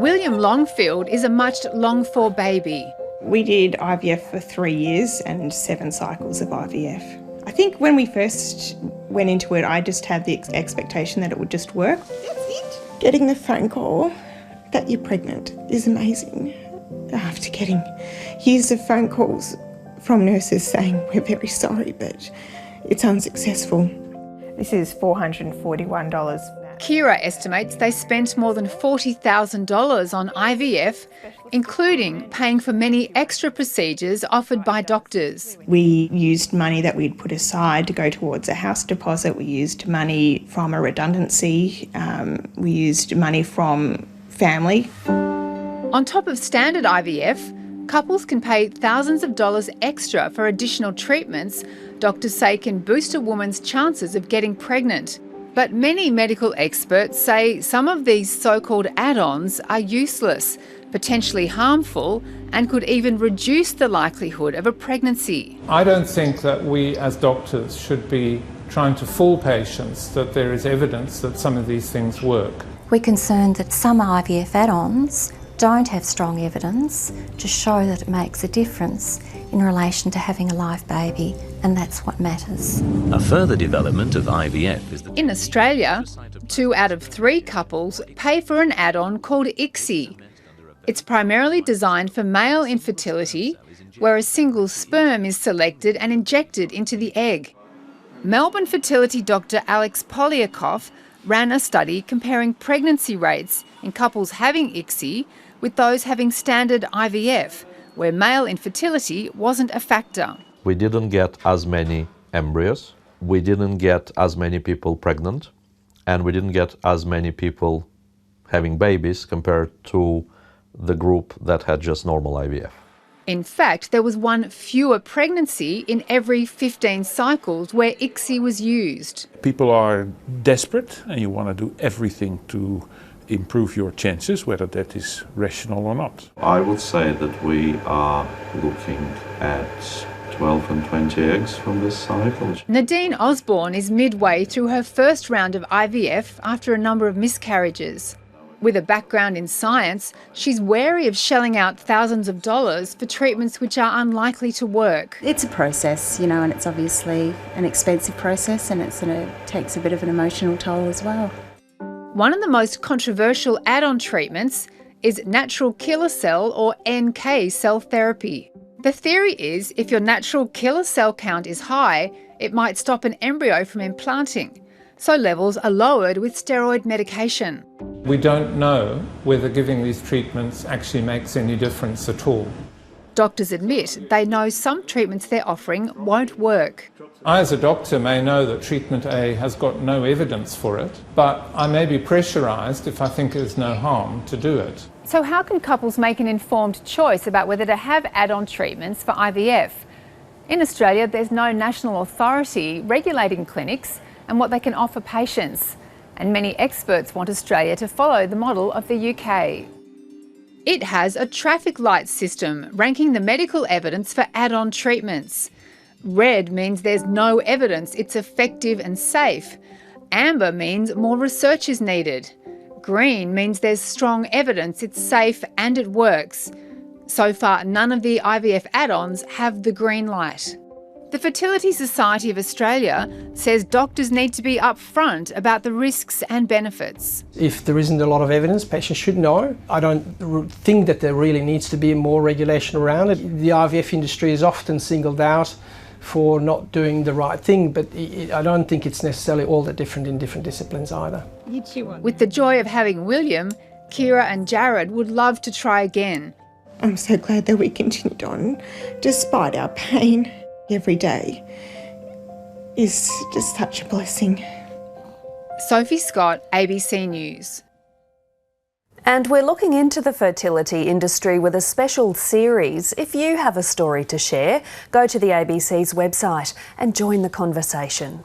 William Longfield is a much longed-for baby. We did IVF for 3 years and 7 cycles of IVF. I think when we first went into it, I just had the expectation that it would just work. That's it. Getting the phone call that you're pregnant is amazing. After getting years of phone calls from nurses saying, we're very sorry, but it's unsuccessful. This is $441. Kira estimates they spent more than $40,000 on IVF, including paying for many extra procedures offered by doctors. We used money that we'd put aside to go towards a house deposit. We used money from a redundancy. We used money from family. On top of standard IVF, couples can pay thousands of dollars extra for additional treatments doctors say can boost a woman's chances of getting pregnant. But many medical experts say some of these so-called add-ons are useless, potentially harmful, and could even reduce the likelihood of a pregnancy. I don't think that we as doctors should be trying to fool patients that there is evidence that some of these things work. We're concerned that some IVF add-ons don't have strong evidence to show that it makes a difference in relation to having a live baby, and that's what matters. A further development of IVF is that in Australia, 2 out of 3 couples pay for an add-on called ICSI. It's primarily designed for male infertility, where a single sperm is selected and injected into the egg. Melbourne fertility doctor Alex Polyakov ran a study comparing pregnancy rates in couples having ICSI with those having standard IVF, where male infertility wasn't a factor. We didn't get as many embryos, we didn't get as many people pregnant, and we didn't get as many people having babies compared to the group that had just normal IVF. In fact, there was 1 fewer pregnancy in every 15 cycles where ICSI was used. People are desperate and you want to do everything to improve your chances, whether that is rational or not. I would say that we are looking at 12 and 20 eggs from this cycle. Nadine Osborne is midway through her first round of IVF after a number of miscarriages. With a background in science, she's wary of shelling out thousands of dollars for treatments which are unlikely to work. It's a process, you know, and it's obviously an expensive process, and it takes a bit of an emotional toll as well. One of the most controversial add-on treatments is natural killer cell or NK cell therapy. The theory is if your natural killer cell count is high, it might stop an embryo from implanting, so levels are lowered with steroid medication. We don't know whether giving these treatments actually makes any difference at all. Doctors admit they know some treatments they're offering won't work. I as a doctor may know that treatment A has got no evidence for it, but I may be pressurised if I think there's no harm to do it. So how can couples make an informed choice about whether to have add-on treatments for IVF? In Australia, there's no national authority regulating clinics and what they can offer patients, and many experts want Australia to follow the model of the UK. It has a traffic light system ranking the medical evidence for add-on treatments. Red means there's no evidence it's effective and safe. Amber means more research is needed. Green means there's strong evidence it's safe and it works. So far, none of the IVF add-ons have the green light. The Fertility Society of Australia says doctors need to be upfront about the risks and benefits. If there isn't a lot of evidence, patients should know. I don't think that there really needs to be more regulation around it. The IVF industry is often singled out for not doing the right thing, but I don't think it's necessarily all that different in different disciplines either. With the joy of having William, Kira and Jared would love to try again. I'm so glad that we continued on, despite our pain. Every day is just such a blessing. Sophie Scott, ABC News. And we're looking into the fertility industry with a special series. If you have a story to share, go to the ABC's website and join the conversation.